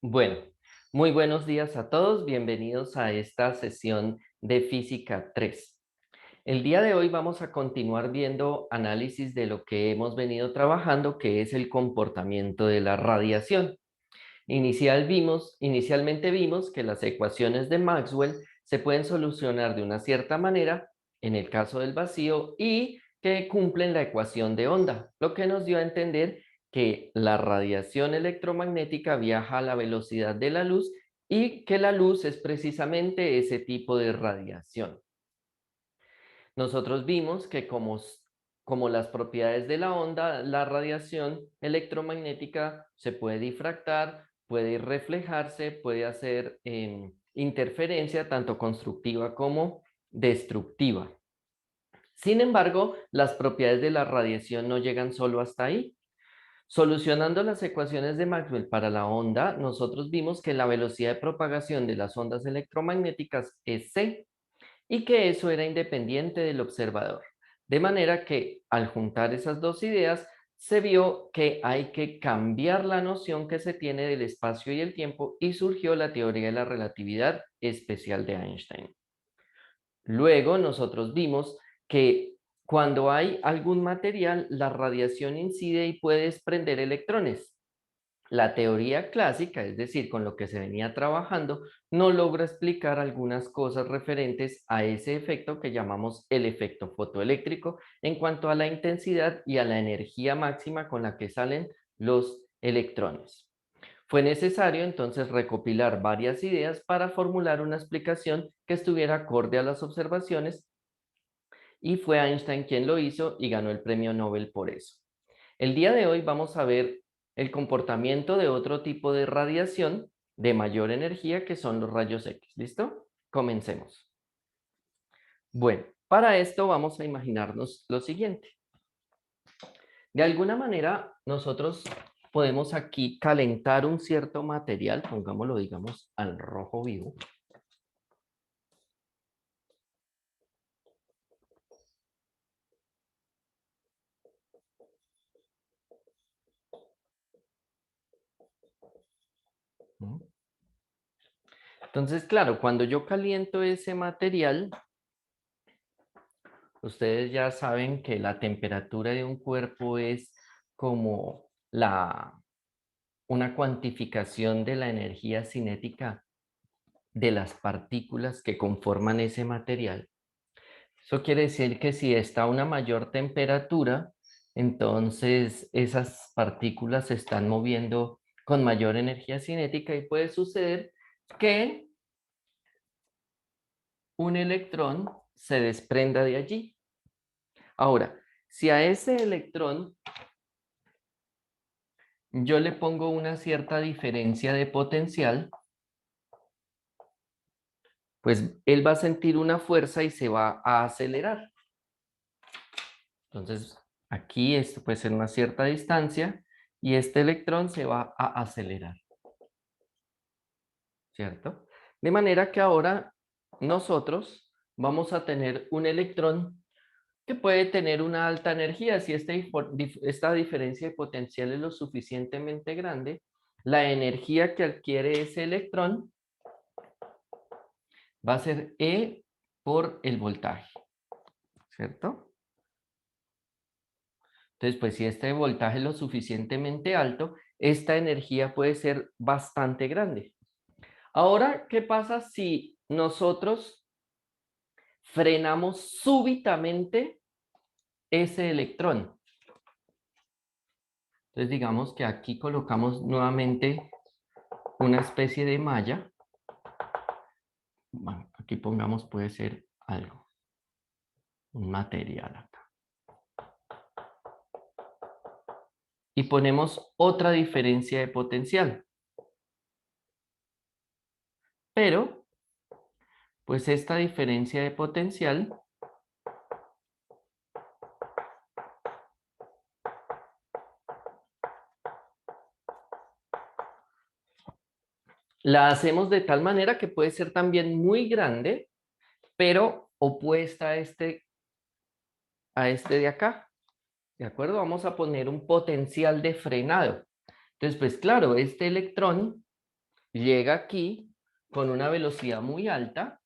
Bueno, muy buenos días a todos. Bienvenidos a esta sesión de Física 3. El día de hoy vamos a continuar viendo análisis de lo que hemos venido trabajando, que es el comportamiento de la radiación. Inicialmente vimos que las ecuaciones de Maxwell se pueden solucionar de una cierta manera en el caso del vacío y que cumplen la ecuación de onda, lo que nos dio a entender que la radiación electromagnética viaja a la velocidad de la luz y que la luz es precisamente ese tipo de radiación. Nosotros vimos que como las propiedades de la onda, la radiación electromagnética se puede difractar, puede reflejarse, puede hacer interferencia tanto constructiva como destructiva. Sin embargo, las propiedades de la radiación no llegan solo hasta ahí. Solucionando las ecuaciones de Maxwell para la onda, nosotros vimos que la velocidad de propagación de las ondas electromagnéticas es c y que eso era independiente del observador. De manera que al juntar esas dos ideas, se vio que hay que cambiar la noción que se tiene del espacio y el tiempo y surgió la teoría de la relatividad especial de Einstein. Luego nosotros vimos que cuando hay algún material, la radiación incide y puede desprender electrones. La teoría clásica, es decir, con lo que se venía trabajando, no logra explicar algunas cosas referentes a ese efecto que llamamos el efecto fotoeléctrico en cuanto a la intensidad y a la energía máxima con la que salen los electrones. Fue necesario entonces recopilar varias ideas para formular una explicación que estuviera acorde a las observaciones y fue Einstein quien lo hizo y ganó el premio Nobel por eso. El día de hoy vamos a ver el comportamiento de otro tipo de radiación de mayor energía que son los rayos X. ¿Listo? Comencemos. Bueno, para esto vamos a imaginarnos lo siguiente. De alguna manera, nosotros podemos aquí calentar un cierto material, pongámoslo, digamos, al rojo vivo. ¿No? Entonces, claro, cuando yo caliento ese material, ustedes ya saben que la temperatura de un cuerpo es como una cuantificación de la energía cinética de las partículas que conforman ese material. Eso quiere decir que si está a una mayor temperatura, entonces esas partículas se están moviendo con mayor energía cinética y puede suceder que un electrón se desprenda de allí. Ahora, si a ese electrón yo le pongo una cierta diferencia de potencial, pues él va a sentir una fuerza y se va a acelerar. Entonces, aquí esto puede ser una cierta distancia y este electrón se va a acelerar, ¿cierto? De manera que ahora nosotros vamos a tener un electrón que puede tener una alta energía. Si esta diferencia de potencial es lo suficientemente grande, la energía que adquiere ese electrón va a ser E por el voltaje, ¿cierto? Entonces, pues si este voltaje es lo suficientemente alto, esta energía puede ser bastante grande. Ahora, ¿qué pasa si nosotros frenamos súbitamente ese electrón? Entonces, digamos que aquí colocamos nuevamente una especie de malla. Bueno, aquí pongamos, puede ser algo, un material acá. Y ponemos otra diferencia de potencial. Pero, pues esta diferencia de potencial la hacemos de tal manera que puede ser también muy grande, pero opuesta a este de acá. ¿De acuerdo? Vamos a poner un potencial de frenado. Entonces, pues claro, este electrón llega aquí con una velocidad muy alta.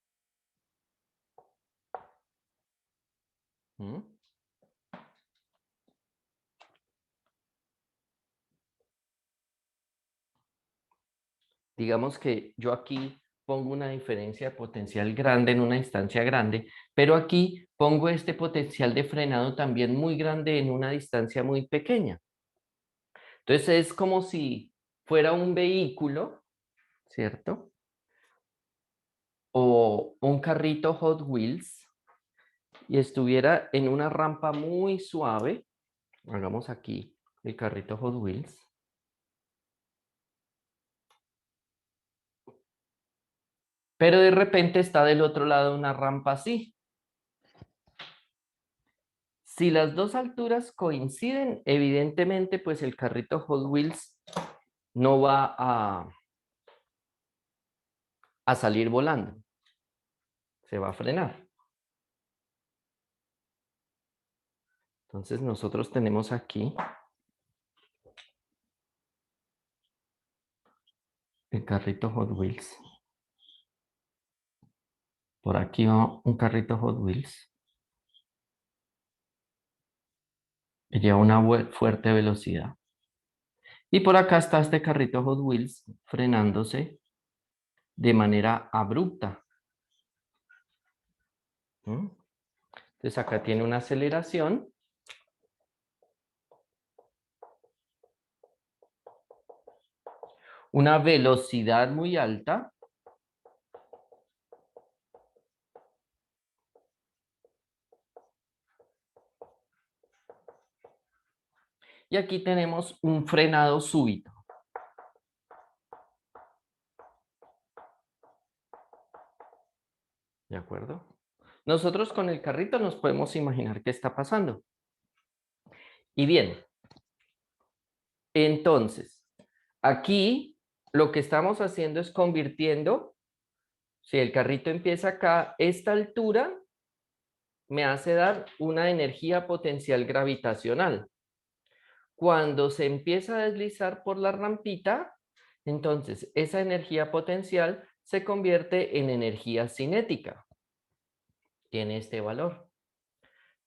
¿Mm? Digamos que yo aquí pongo una diferencia de potencial grande en una distancia grande, pero aquí pongo este potencial de frenado también muy grande en una distancia muy pequeña. Entonces es como si fuera un vehículo, ¿cierto? O un carrito Hot Wheels y estuviera en una rampa muy suave. Hagamos aquí el carrito Hot Wheels. Pero de repente está del otro lado una rampa así. Si las dos alturas coinciden, evidentemente, pues el carrito Hot Wheels no va a salir volando, se va a frenar. Entonces nosotros tenemos aquí el carrito Hot Wheels. Por aquí va un carrito Hot Wheels que lleva una fuerte velocidad. Y por acá está este carrito Hot Wheels frenándose de manera abrupta. ¿Mm? Entonces acá tiene una aceleración. Una velocidad muy alta. Y aquí tenemos un frenado súbito. ¿De acuerdo? Nosotros con el carrito nos podemos imaginar qué está pasando. Y bien, entonces, aquí lo que estamos haciendo es convirtiendo, si el carrito empieza acá, esta altura me hace dar una energía potencial gravitacional. Cuando se empieza a deslizar por la rampita, entonces esa energía potencial se convierte en energía cinética. Tiene este valor.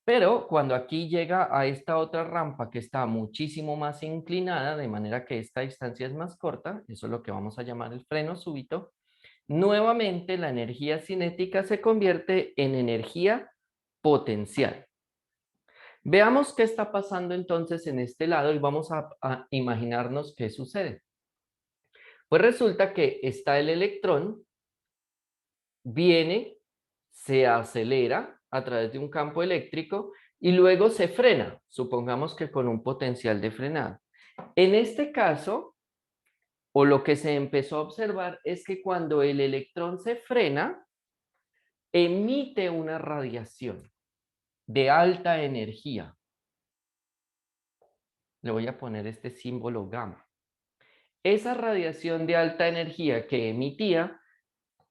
Pero cuando aquí llega a esta otra rampa que está muchísimo más inclinada, de manera que esta distancia es más corta, eso es lo que vamos a llamar el freno súbito, nuevamente la energía cinética se convierte en energía potencial. Veamos qué está pasando entonces en este lado y vamos a imaginarnos qué sucede. Pues resulta que está el electrón, viene, se acelera a través de un campo eléctrico y luego se frena, supongamos que con un potencial de frenado. En este caso, o lo que se empezó a observar es que cuando el electrón se frena, emite una radiación de alta energía. Le voy a poner este símbolo gamma. Esa radiación de alta energía que emitía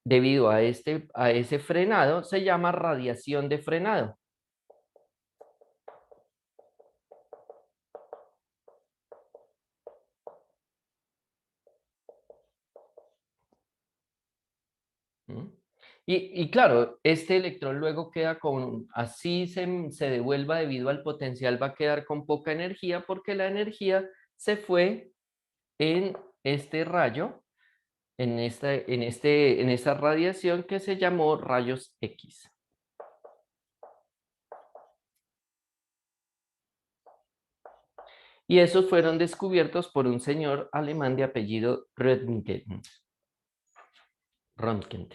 debido a ese frenado se llama radiación de frenado. ¿Mm? Y claro, este electrón luego queda con, así se devuelva debido al potencial, va a quedar con poca energía porque la energía se fue en este rayo, en esta radiación que se llamó rayos X. Y esos fueron descubiertos por un señor alemán de apellido Röntgen. Röntgen.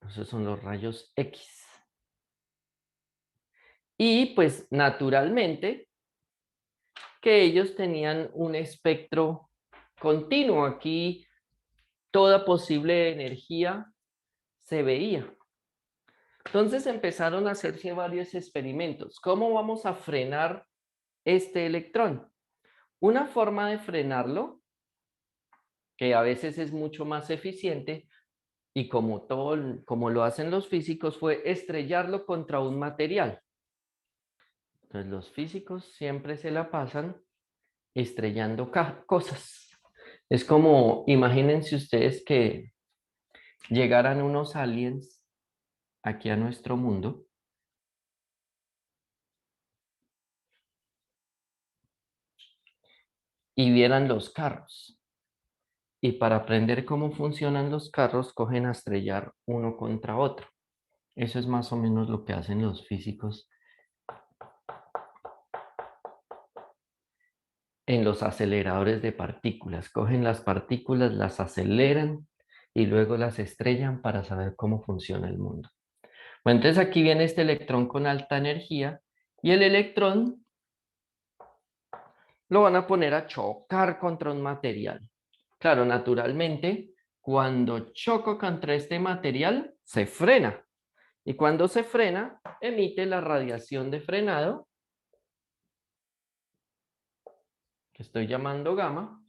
Esos son los rayos X. Y pues naturalmente que ellos tenían un espectro continuo. Aquí toda posible energía se veía. Entonces empezaron a hacerse varios experimentos. ¿Cómo vamos a frenar este electrón? Una forma de frenarlo, que a veces es mucho más eficiente, y como lo hacen los físicos, fue estrellarlo contra un material. Entonces los físicos siempre se la pasan estrellando cosas. Es como, imagínense ustedes que llegaran unos aliens aquí a nuestro mundo y vieran los carros. Y para aprender cómo funcionan los carros, cogen a estrellar uno contra otro. Eso es más o menos lo que hacen los físicos en los aceleradores de partículas. Cogen las partículas, las aceleran y luego las estrellan para saber cómo funciona el mundo. Bueno, entonces aquí viene este electrón con alta energía y el electrón lo van a poner a chocar contra un material. Claro, naturalmente, cuando choco contra este material, se frena. Y cuando se frena, emite la radiación de frenado, que estoy llamando gamma.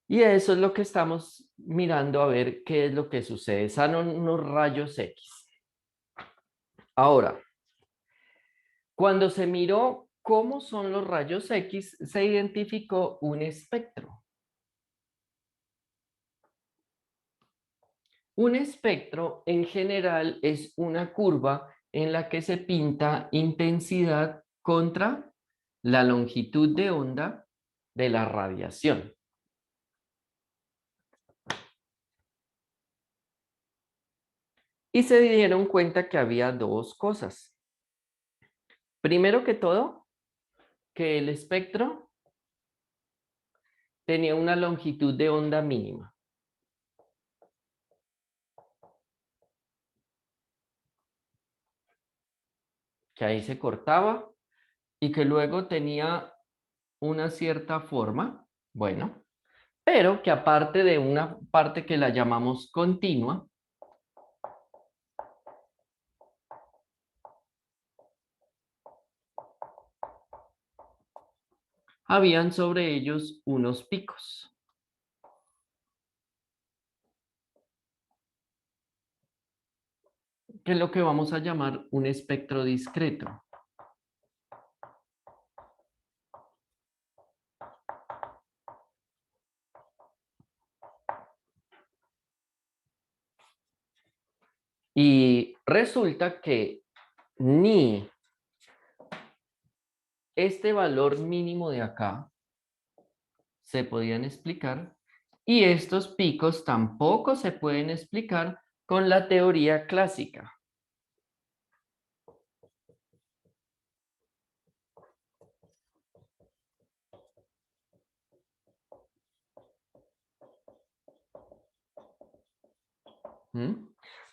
Y eso es lo que estamos mirando a ver qué es lo que sucede. Son unos rayos X. Ahora, cuando se miró cómo son los rayos X, se identificó un espectro. Un espectro en general es una curva en la que se pinta intensidad contra la longitud de onda de la radiación. Y se dieron cuenta que había dos cosas. Primero que todo, que el espectro tenía una longitud de onda mínima. Que ahí se cortaba y que luego tenía una cierta forma, bueno, pero que aparte de una parte que la llamamos continua, habían sobre ellos unos picos, que es lo que vamos a llamar un espectro discreto. Y resulta que ni este valor mínimo de acá se podían explicar y estos picos tampoco se pueden explicar con la teoría clásica. ¿Mm?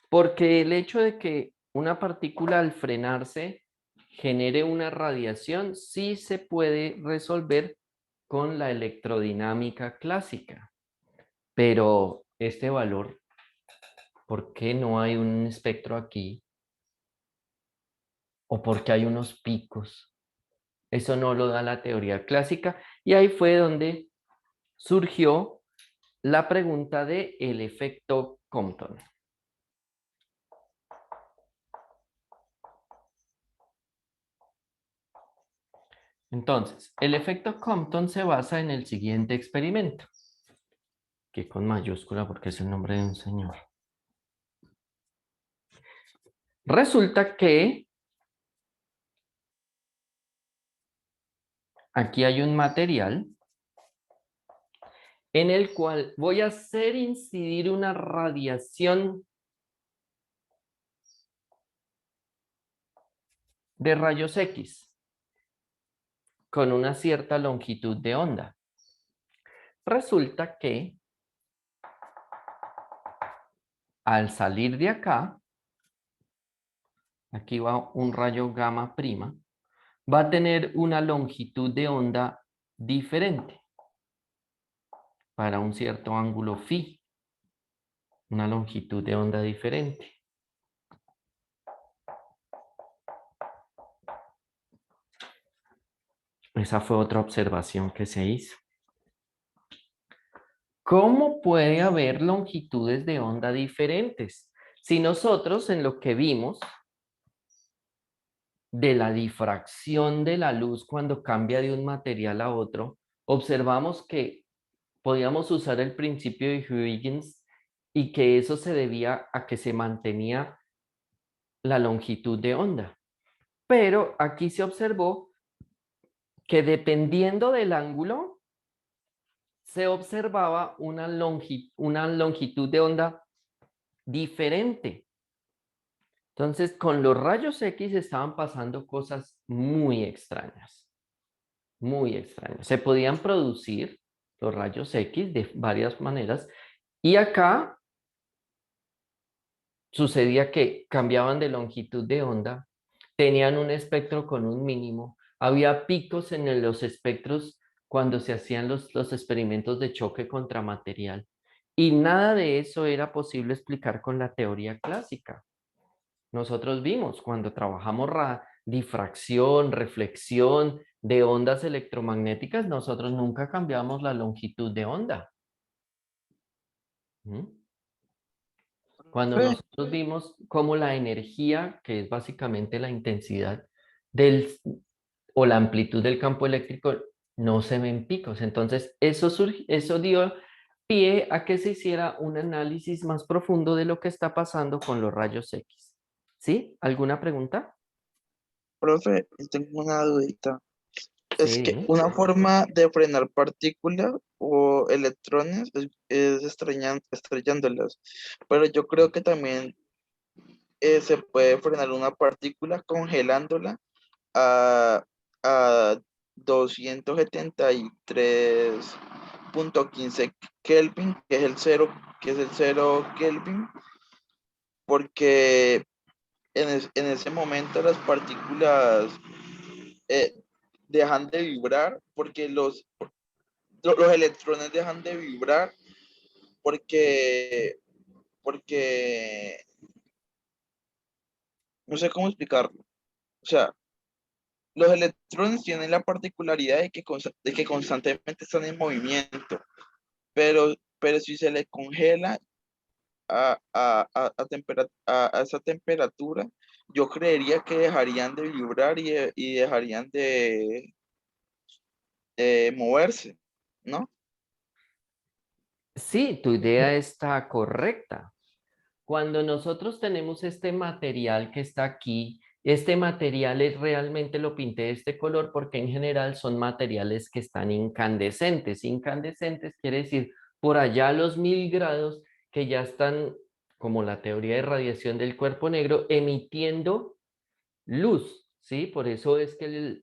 Porque el hecho de que una partícula al frenarse genere una radiación sí se puede resolver con la electrodinámica clásica. Pero este valor, ¿por qué no hay un espectro aquí? ¿O por qué hay unos picos? Eso no lo da la teoría clásica. Y ahí fue donde surgió la pregunta de el efecto Compton. Entonces, el efecto Compton se basa en el siguiente experimento, que con mayúscula porque es el nombre de un señor. Resulta que aquí hay un material en el cual voy a hacer incidir una radiación de rayos X con una cierta longitud de onda. Resulta que al salir de acá, aquí va un rayo gamma prima, va a tener una longitud de onda diferente para un cierto ángulo phi, una longitud de onda diferente. Esa fue otra observación que se hizo. ¿Cómo puede haber longitudes de onda diferentes? Si nosotros en lo que vimos de la difracción de la luz cuando cambia de un material a otro, observamos que podíamos usar el principio de Huygens y que eso se debía a que se mantenía la longitud de onda. Pero aquí se observó que dependiendo del ángulo, se observaba una longitud de onda diferente. Entonces, con los rayos X estaban pasando cosas muy extrañas, muy extrañas. Se podían producir los rayos X de varias maneras y acá sucedía que cambiaban de longitud de onda, tenían un espectro con un mínimo, había picos en los espectros cuando se hacían los experimentos de choque contra material y nada de eso era posible explicar con la teoría clásica. Nosotros vimos cuando trabajamos difracción, reflexión de ondas electromagnéticas, nosotros nunca cambiamos la longitud de onda. ¿Mm? Cuando Profe, nosotros vimos cómo la energía, que es básicamente la intensidad del, o la amplitud del campo eléctrico, no se ven picos. Entonces, eso dio pie a que se hiciera un análisis más profundo de lo que está pasando con los rayos X. ¿Sí? ¿Alguna pregunta? profe, tengo una dudita. Es Sí, que dime. una forma de frenar partículas o electrones es estrellándolas, pero yo creo que también se puede frenar una partícula congelándola a, a 273,15 Kelvin, que es el cero Kelvin, porque en ese momento las partículas eh, dejan de vibrar, porque los electrones dejan de vibrar, porque, porque, no sé cómo explicarlo. O sea, los electrones tienen la particularidad de que constantemente están en movimiento, pero si se le congela a esa temperatura, yo creería que dejarían de vibrar y dejarían de moverse, ¿no? Sí, tu idea está correcta. Cuando nosotros tenemos este material que está aquí, este material es realmente lo pinté de este color porque en general son materiales que están incandescentes. Incandescentes quiere decir por allá a los 1000 grados que ya están, como la teoría de radiación del cuerpo negro, emitiendo luz, ¿sí? Por eso es que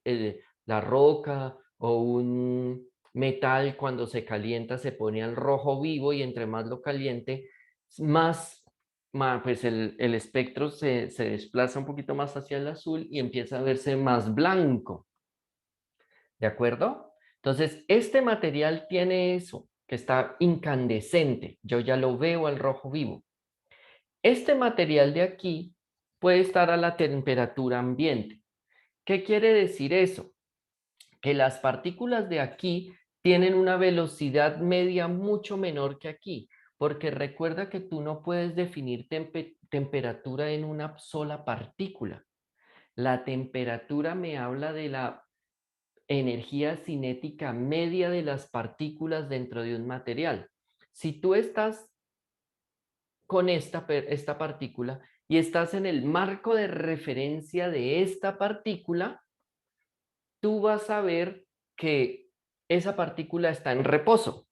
la roca o un metal cuando se calienta se pone al rojo vivo y entre más lo caliente, más, pues el espectro se desplaza un poquito más hacia el azul y empieza a verse más blanco, ¿de acuerdo? Entonces, este material tiene eso, que está incandescente. Yo ya lo veo al rojo vivo. Este material de aquí puede estar a la temperatura ambiente. ¿Qué quiere decir eso? Que las partículas de aquí tienen una velocidad media mucho menor que aquí, porque recuerda que tú no puedes definir temperatura en una sola partícula. La temperatura me habla de la energía cinética media de las partículas dentro de un material. Si tú estás con esta partícula y estás en el marco de referencia de esta partícula, tú vas a ver que esa partícula está en reposo.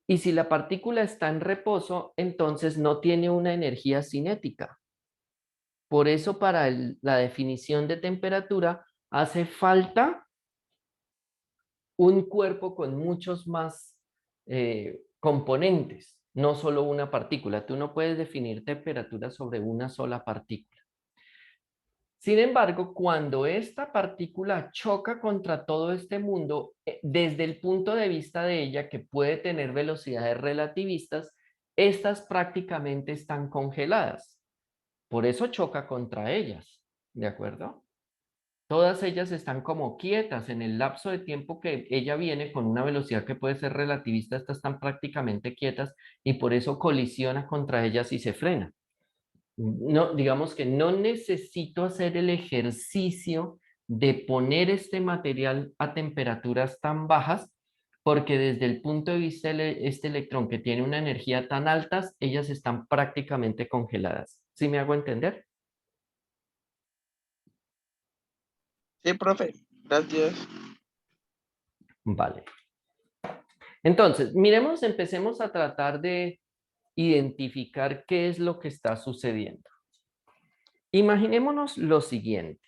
Y si la partícula está en reposo, entonces no tiene una energía cinética. Por eso para la definición de temperatura hace falta un cuerpo con muchos más componentes, no solo una partícula. Tú no puedes definir temperatura sobre una sola partícula. Sin embargo, cuando esta partícula choca contra todo este mundo, desde el punto de vista de ella, que puede tener velocidades relativistas, estas prácticamente están congeladas. Por eso choca contra ellas, ¿de acuerdo? Todas ellas están como quietas en el lapso de tiempo que ella viene con una velocidad que puede ser relativista, estas están prácticamente quietas y por eso colisiona contra ellas y se frena. No, digamos que no necesito hacer el ejercicio de poner este material a temperaturas tan bajas porque desde el punto de vista de este electrón que tiene una energía tan alta, ellas están prácticamente congeladas. ¿Sí me hago entender? Sí, profe. Gracias. Vale. Entonces, miremos, empecemos a tratar de identificar qué es lo que está sucediendo. Imaginémonos lo siguiente.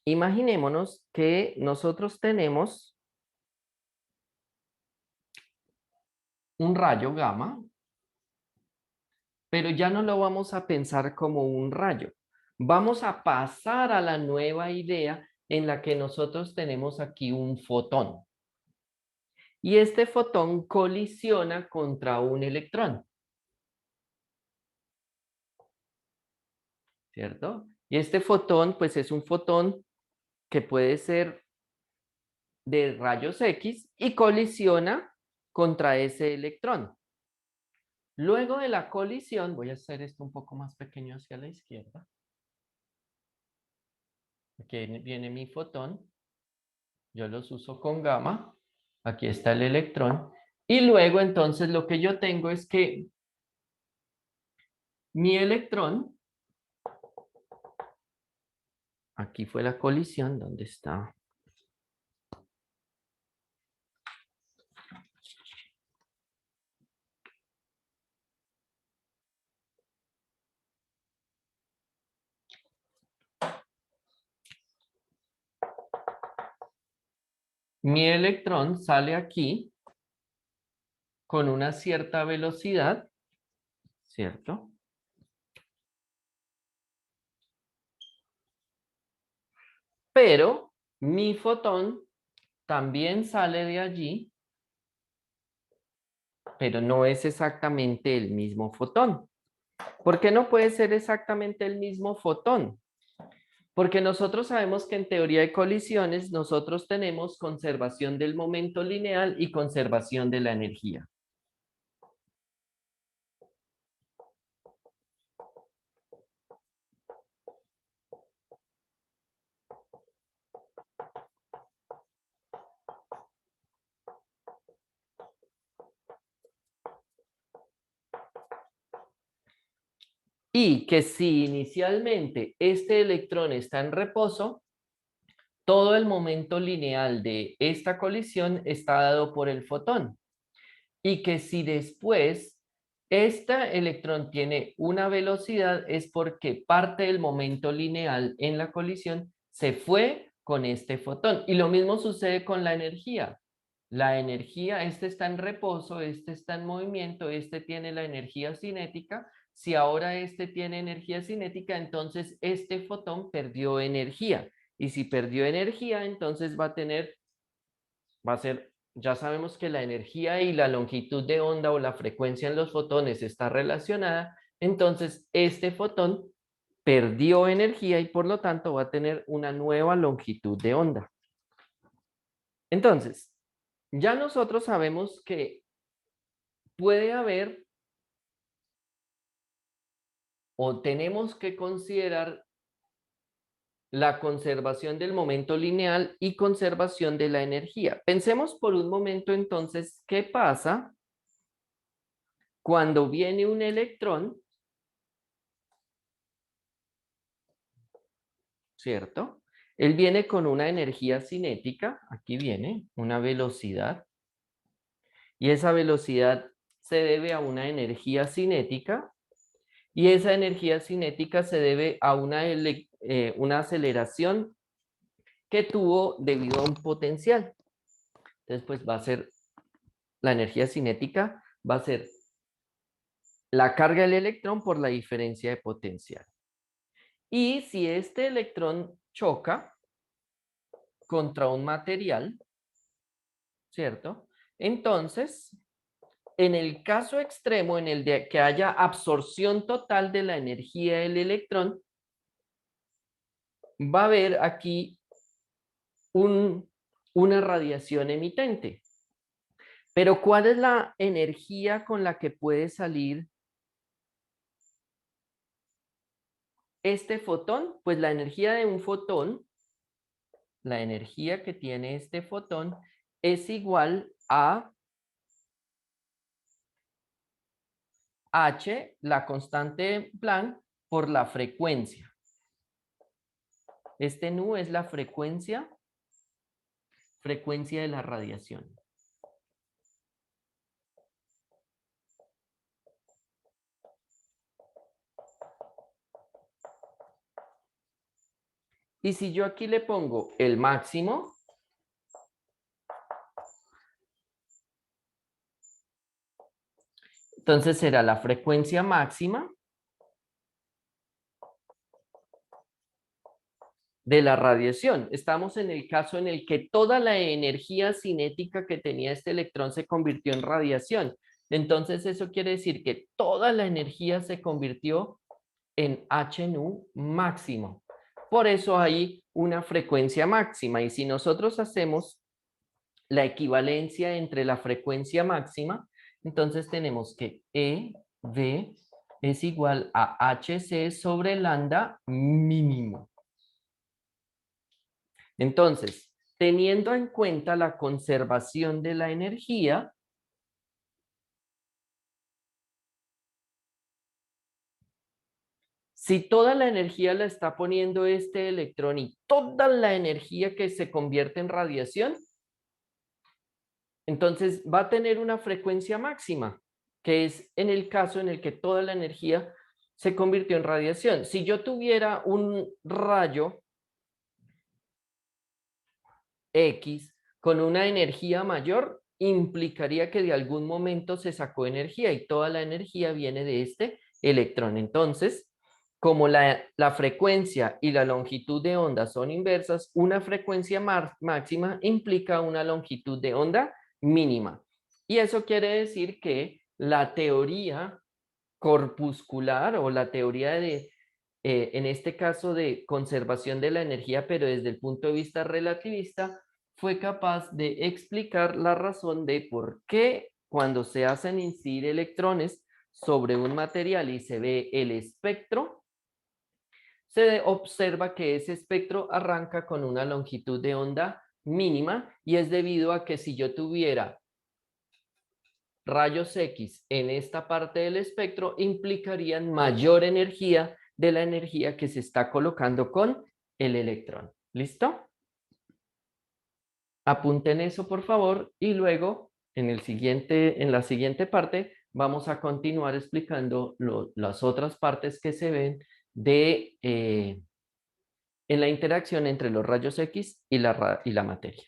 Imaginémonos que nosotros tenemos un rayo gamma, pero ya no lo vamos a pensar como un rayo. Vamos a pasar a la nueva idea en la que nosotros tenemos aquí un fotón. Y este fotón colisiona contra un electrón, ¿cierto? Y este fotón, pues es un fotón que puede ser de rayos X y colisiona contra ese electrón. Luego de la colisión, voy a hacer esto un poco más pequeño hacia la izquierda. Aquí viene mi fotón. Yo los uso con gamma. Aquí está el electrón. Y luego entonces lo que yo tengo es que mi electrón, aquí fue la colisión, ¿dónde está? Mi electrón sale aquí con una cierta velocidad, ¿cierto? Pero mi fotón también sale de allí, pero no es exactamente el mismo fotón. ¿Por qué no puede ser exactamente el mismo fotón? Porque nosotros sabemos que en teoría de colisiones nosotros tenemos conservación del momento lineal y conservación de la energía. Y que si inicialmente este electrón está en reposo, todo el momento lineal de esta colisión está dado por el fotón. Y que si después este electrón tiene una velocidad es porque parte del momento lineal en la colisión se fue con este fotón. Y lo mismo sucede con la energía. La energía, este está en reposo, este está en movimiento, este tiene la energía cinética. Si ahora este tiene energía cinética, entonces este fotón perdió energía. Y si perdió energía, entonces va a ser, ya sabemos que la energía y la longitud de onda o la frecuencia en los fotones está relacionada, entonces este fotón perdió energía y por lo tanto va a tener una nueva longitud de onda. Entonces, ya nosotros sabemos que puede haber o tenemos que considerar la conservación del momento lineal y conservación de la energía. Pensemos por un momento entonces, ¿qué pasa cuando viene un electrón, ¿cierto? Él viene con una energía cinética, aquí viene, una velocidad, y esa velocidad se debe a una energía cinética, y esa energía cinética se debe a una aceleración que tuvo debido a un potencial. Entonces, pues va a ser la energía cinética, va a ser la carga del electrón por la diferencia de potencial. Y si este electrón choca contra un material, ¿cierto? Entonces, en el caso extremo, en el de que haya absorción total de la energía del electrón, va a haber aquí una radiación emitente. Pero ¿cuál es la energía con la que puede salir este fotón? Pues la energía de un fotón, la energía que tiene este fotón es igual a H, la constante de Planck, por la frecuencia. Este nu es la frecuencia de la radiación. Y si yo aquí le pongo el máximo, entonces será la frecuencia máxima de la radiación. Estamos en el caso en el que toda la energía cinética que tenía este electrón se convirtió en radiación. Entonces eso quiere decir que toda la energía se convirtió en H nu máximo. Por eso hay una frecuencia máxima. Y si nosotros hacemos la equivalencia entre la frecuencia máxima, entonces tenemos que EV es igual a HC sobre lambda mínimo. Entonces, teniendo en cuenta la conservación de la energía, si toda la energía la está poniendo este electrón y toda la energía que se convierte en radiación, entonces va a tener una frecuencia máxima, que es en el caso en el que toda la energía se convirtió en radiación. Si yo tuviera un rayo X con una energía mayor, implicaría que de algún momento se sacó energía y toda la energía viene de este electrón. Entonces, como la frecuencia y la longitud de onda son inversas, una frecuencia máxima implica una longitud de onda mínima. Y eso quiere decir que la teoría corpuscular o la teoría de, en este caso de conservación de la energía, pero desde el punto de vista relativista, fue capaz de explicar la razón de por qué cuando se hacen incidir electrones sobre un material y se ve el espectro, se observa que ese espectro arranca con una longitud de onda mínima y es debido a que si yo tuviera rayos X en esta parte del espectro implicarían mayor energía de la energía que se está colocando con el electrón. ¿Listo? Apunten eso, por favor, y luego en la siguiente parte vamos a continuar explicando las otras partes que se ven en la interacción entre los rayos X y la materia.